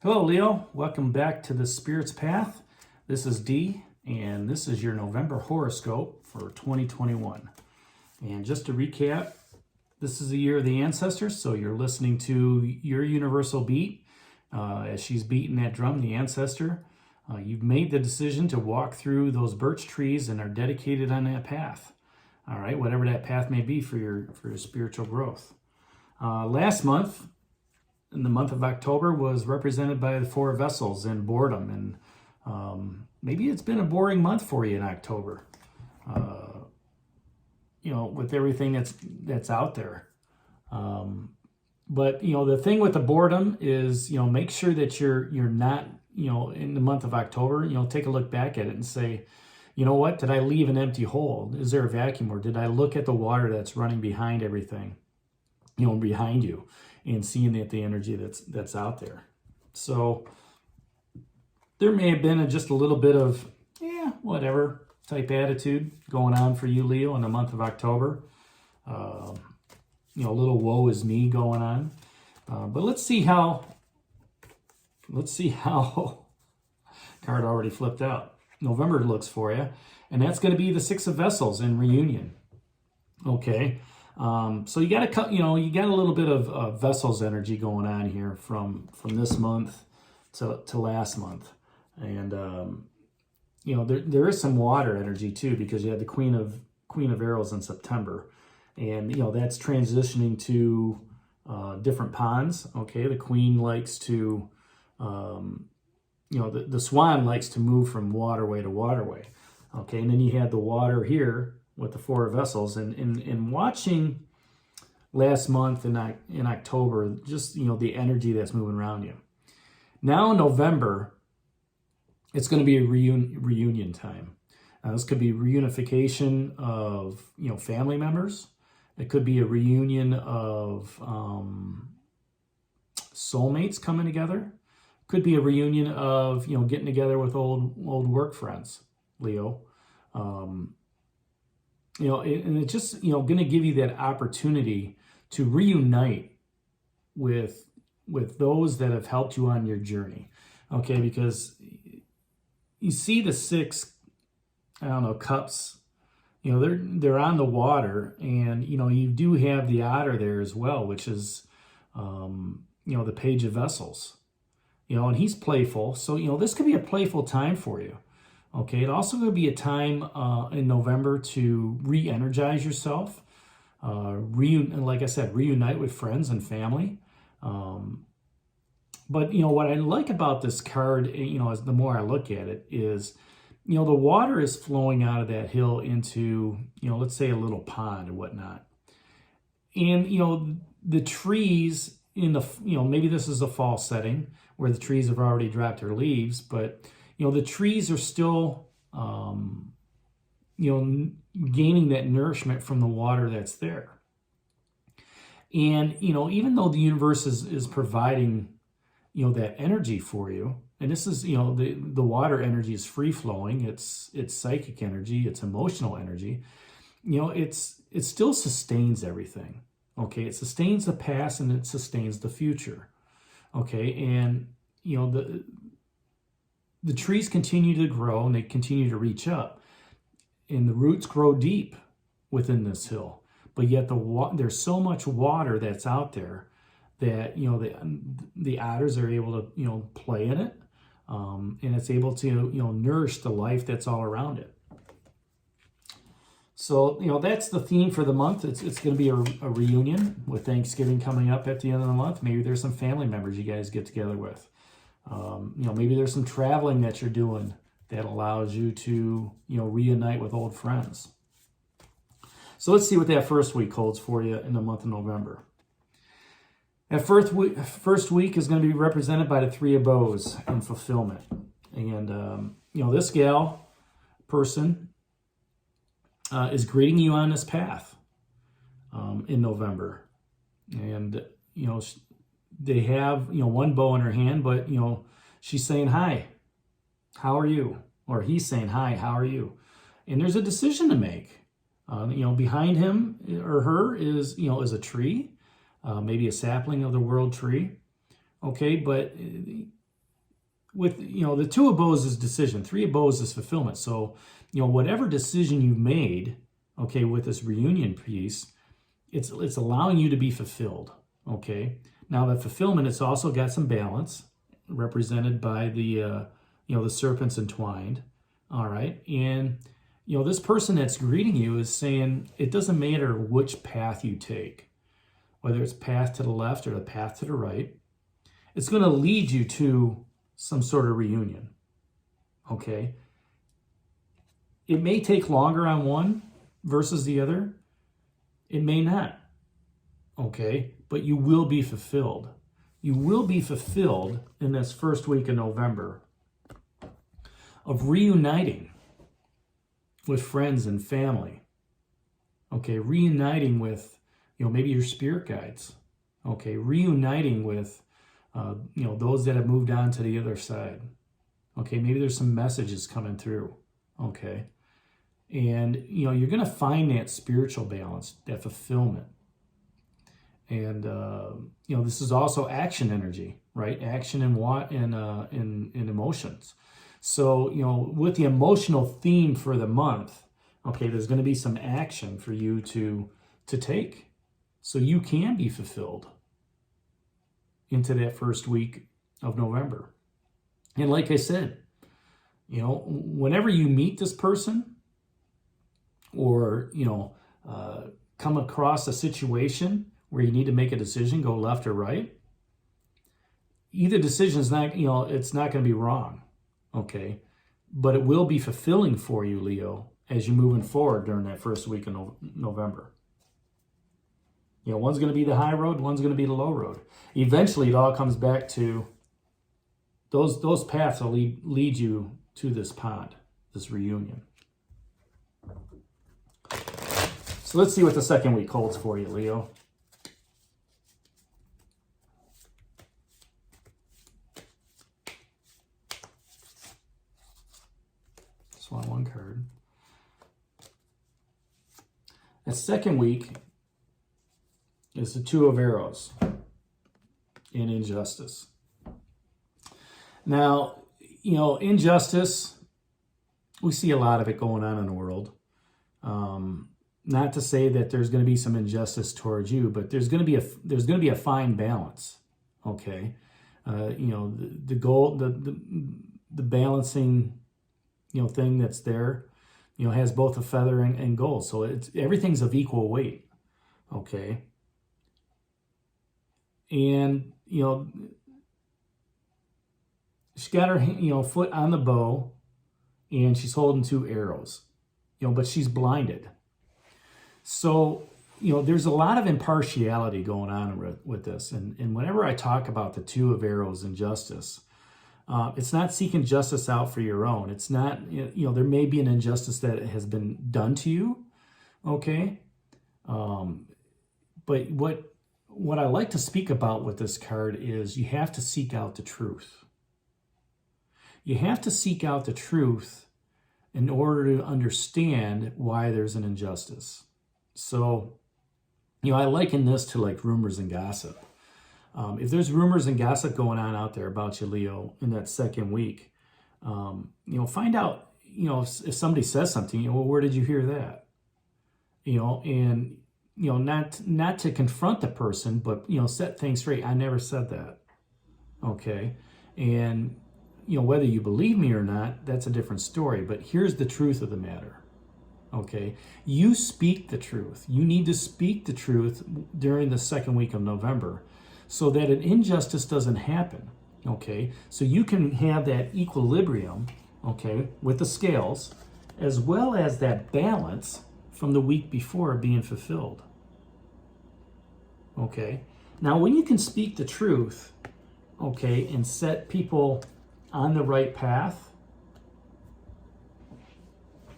Hello, Leo. Welcome back to the Spirit's Path. This is Dee, and this is your November horoscope for 2021. And just to recap, this is the year of the ancestors, so you're listening to your universal beat as she's beating that drum, the ancestor. You've made the decision to walk through those birch trees and are dedicated on that path. All right, whatever that path may be for your spiritual growth. Last month, in the month of October, was represented by the four vessels and boredom. And maybe it's been a boring month for you in October, with everything that's out there. But the thing with the boredom is, make sure that you're not, in the month of October, take a look back at it and say, you know what, did I leave an empty hole? Is there a vacuum? Or did I look at the water that's running behind everything, behind you? And seeing the energy that's out there. So there may have been just a little bit of, whatever type attitude going on for you, Leo, in the month of October. A little woe is me going on. But let's see how card already flipped out. November looks for you. And that's going to be the Six of Vessels in reunion. Okay. So you got a little bit of vessels energy going on here from this month to last month. And, there is some water energy too, because you had the Queen of Arrows in September. And, that's transitioning to different ponds. Okay. The Queen likes to, the Swan likes to move from waterway to waterway. Okay. And then you had the water here with the four vessels, and watching last month in October, just the energy that's moving around you. Now in November, it's going to be a reunion time. This could be reunification of family members. It could be a reunion of soulmates coming together. It could be a reunion of getting together with old work friends, Leo. And it's just, going to give you that opportunity to reunite with those that have helped you on your journey. Okay, because you see the six, cups, they're on the water, and, you do have the otter there as well, which is, the Page of Vessels, and he's playful. So, this could be a playful time for you. Okay, it also could be a time in November to re-energize yourself, like I said, reunite with friends and family. But what I like about this card, as the more I look at it, is, the water is flowing out of that hill into, let's say a little pond or whatnot. And, the trees in the, maybe this is a fall setting where the trees have already dropped their leaves, but the trees are still, gaining that nourishment from the water that's there. And, even though the universe is providing, that energy for you, and this is, the water energy is free flowing. It's psychic energy. It's emotional energy. It still sustains everything. Okay. It sustains the past and it sustains the future. Okay. And, the trees continue to grow and they continue to reach up, and the roots grow deep within this hill. But yet there's so much water that's out there that the otters are able to play in it, and it's able to nourish the life that's all around it. So that's the theme for the month. It's going to be a reunion with Thanksgiving coming up at the end of the month. Maybe there's some family members you guys get together with. Maybe there's some traveling that you're doing that allows you to, reunite with old friends. So let's see what that first week holds for you in the month of November. That first week is going to be represented by the Three of Bows and fulfillment. And, this person is greeting you on this path in November. And, they have, one bow in her hand, but, she's saying, hi, how are you? Or he's saying, hi, how are you? And there's a decision to make. Behind him or her is a tree, maybe a sapling of the world tree. Okay, but with, the two of bows is decision, three of bows is fulfillment. So, whatever decision you made, okay, with this reunion piece, it's allowing you to be fulfilled, okay? Now, the fulfillment, it's also got some balance, represented by the, the serpents entwined, all right? And, this person that's greeting you is saying it doesn't matter which path you take, whether it's path to the left or the path to the right, it's going to lead you to some sort of reunion, okay? It may take longer on one versus the other. It may not, okay? But you will be fulfilled. You will be fulfilled in this first week of November of reuniting with friends and family, okay? Reuniting with, maybe your spirit guides, okay? Reuniting with, those that have moved on to the other side, okay? Maybe there's some messages coming through, okay? And, you're going to find that spiritual balance, that fulfillment. And, this is also action energy, right? Action and in emotions. So, with the emotional theme for the month, okay, there's going to be some action for you to take so you can be fulfilled into that first week of November. And like I said, whenever you meet this person or, come across a situation where you need to make a decision, go left or right, either decision is not, it's not going to be wrong, okay? But it will be fulfilling for you, Leo, as you're moving forward during that first week of November. One's going to be the high road, one's going to be the low road. Eventually, it all comes back to those paths will lead you to this pond, this reunion. So let's see what the second week holds for you, Leo. Just want one card. That second week is the Two of Arrows in injustice. Now, injustice, we see a lot of it going on in the world. Not to say that there's going to be some injustice towards you, but there's going to be a fine balance. Okay, the goal, the balancing, thing that's there, has both a feather and gold. So everything's of equal weight. Okay, and she got her foot on the bow, and she's holding two arrows. But she's blinded. So, there's a lot of impartiality going on with this. And whenever I talk about the Two of Arrows and justice, it's not seeking justice out for your own. It's not, there may be an injustice that has been done to you, okay? But what I like to speak about with this card is you have to seek out the truth. You have to seek out the truth in order to understand why there's an injustice. So, I liken this to like rumors and gossip. If there's rumors and gossip going on out there about you, Leo, in that second week, find out, if somebody says something, well, where did you hear that? And, not to confront the person, but, set things straight. I never said that. Okay. And, whether you believe me or not, that's a different story. But here's the truth of the matter. Okay, you speak the truth. You need to speak the truth during the second week of November so that an injustice doesn't happen. Okay, so you can have that equilibrium, okay, with the scales, as well as that balance from the week before being fulfilled. Okay, now when you can speak the truth, okay, and set people on the right path,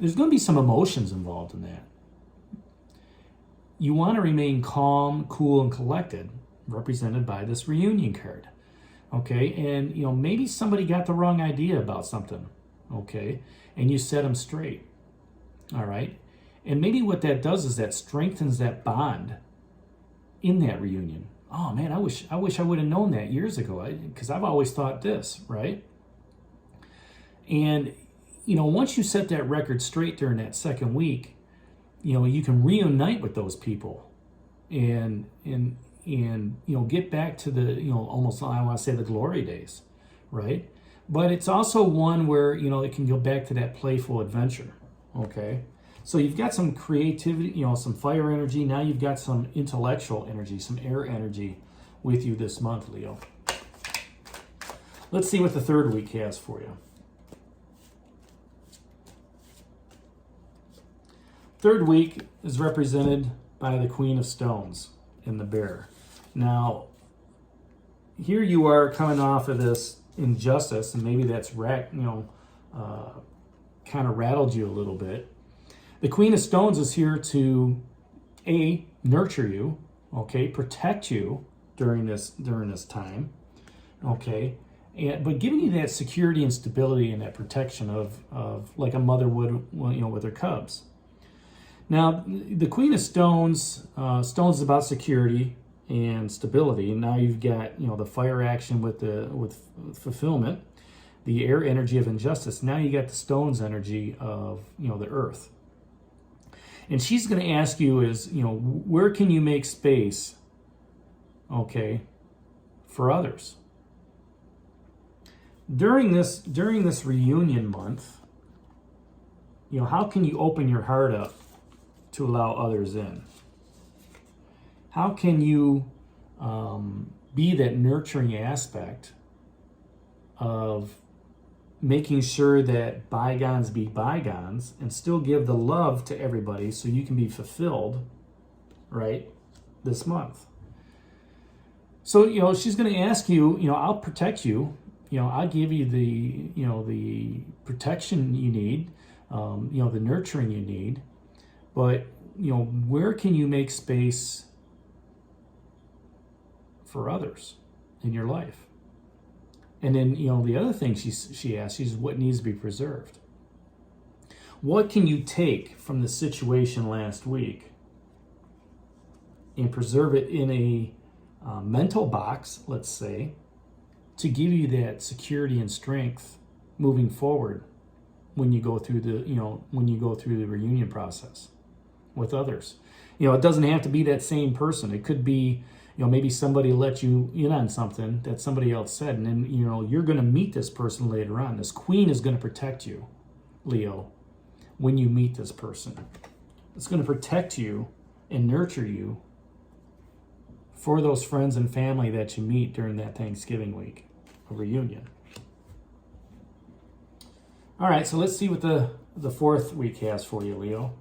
there's going to be some emotions involved in that. You want to remain calm, cool, and collected, represented by this reunion card. Okay, and maybe somebody got the wrong idea about something. Okay, and you set them straight. All right, and maybe what that does is that strengthens that bond in that reunion. Oh man, I wish I would have known that years ago, because I've always thought this, right? And, once you set that record straight during that second week, you can reunite with those people and get back to the, almost, I want to say, the glory days, right? But it's also one where, it can go back to that playful adventure, okay? So you've got some creativity, some fire energy. Now you've got some intellectual energy, some air energy with you this month, Leo. Let's see what the third week has for you. Third week is represented by the Queen of Stones in the Bear. Now, here you are coming off of this injustice, and maybe that's kind of rattled you a little bit. The Queen of Stones is here to nurture you, okay, protect you during this time, okay, but giving you that security and stability and that protection of like a mother would, with her cubs. Now, the Queen of Stones, Stones is about security and stability. And now you've got, the fire action with fulfillment, the air energy of injustice. Now you got the Stones energy of, the earth. And she's going to ask you is, where can you make space, okay, for others? During this reunion month, how can you open your heart up to allow others in? How can you be that nurturing aspect of making sure that bygones be bygones and still give the love to everybody so you can be fulfilled, right, this month? So, she's going to ask you, I'll protect you, I'll give you the protection you need, the nurturing you need, but, where can you make space for others in your life? And then, the other thing she asks is what needs to be preserved. What can you take from the situation last week and preserve it in a mental box, let's say, to give you that security and strength moving forward when you go through the reunion process with others? It doesn't have to be that same person. It could be, maybe somebody let you in on something that somebody else said, and then, you're going to meet this person later on. This queen is going to protect you, Leo, when you meet this person. It's going to protect you and nurture you for those friends and family that you meet during that Thanksgiving week of reunion. All right, so let's see what the fourth week has for you, Leo.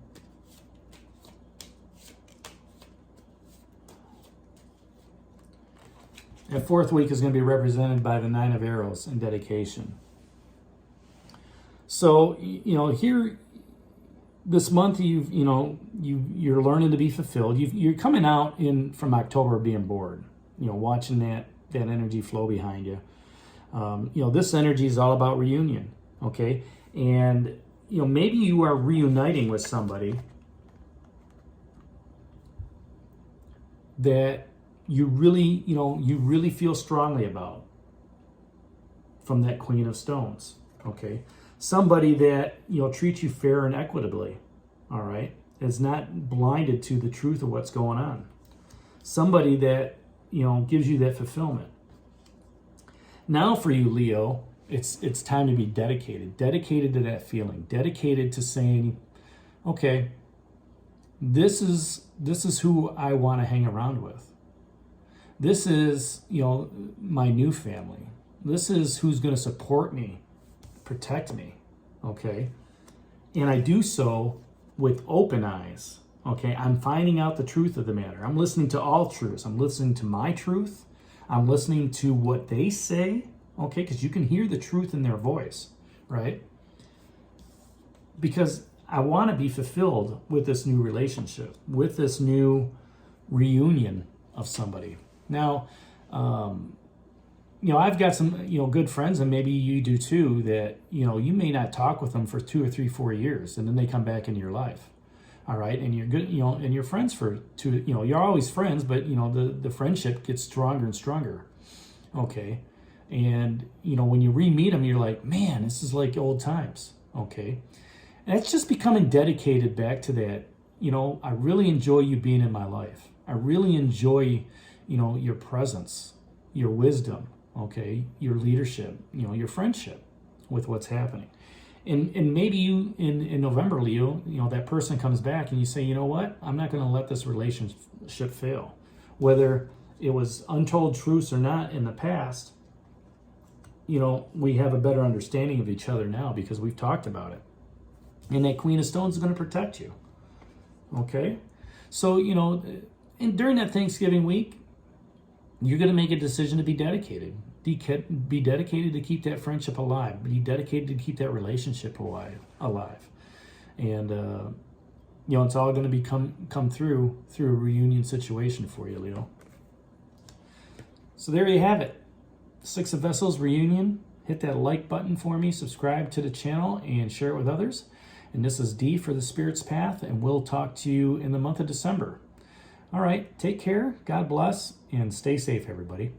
That fourth week is going to be represented by the Nine of Arrows and dedication. So, here this month you're learning to be fulfilled. You're coming out from October being bored. Watching that energy flow behind you. This energy is all about reunion. Okay, and maybe you are reuniting with somebody that you really feel strongly about from that Queen of Stones, okay? Somebody that, treats you fair and equitably, all right? Is not blinded to the truth of what's going on. Somebody that, gives you that fulfillment. Now for you, Leo, it's time to be dedicated to that feeling, dedicated to saying, okay, this is who I want to hang around with. This is, my new family. This is who's going to support me, protect me, okay? And I do so with open eyes, okay? I'm finding out the truth of the matter. I'm listening to all truths. I'm listening to my truth. I'm listening to what they say, okay? Because you can hear the truth in their voice, right? Because I want to be fulfilled with this new relationship, with this new reunion of somebody. Now, I've got some, good friends, and maybe you do too, that, you may not talk with them for 2 or 3, 4 years, and then they come back into your life. All right. And you're good, and you're friends for 2, you're always friends, but, the friendship gets stronger and stronger. Okay. And, you know, when you re-meet them, you're like, man, this is like old times. Okay. And it's just becoming dedicated back to that. You know, I really enjoy you being in my life. I really enjoy, you know, your presence, your wisdom, okay, your leadership, you know, your friendship with what's happening. And maybe you, in November, Leo, you know, that person comes back and you say, you know what, I'm not going to let this relationship fail. Whether it was untold truths or not in the past, you know, we have a better understanding of each other now because we've talked about it. And that Queen of Stones is going to protect you. Okay? So, you know, and during that Thanksgiving week, you're going to make a decision to be dedicated. Be dedicated to keep that friendship alive. Be dedicated to keep that relationship alive. And, you know, it's all going to come through a reunion situation for you, Leo. So there you have it. Six of Vessels reunion. Hit that like button for me. Subscribe to the channel and share it with others. And this is D for the Spirit's Path. And we'll talk to you in the month of December. All right. Take care. God bless. And stay safe, everybody.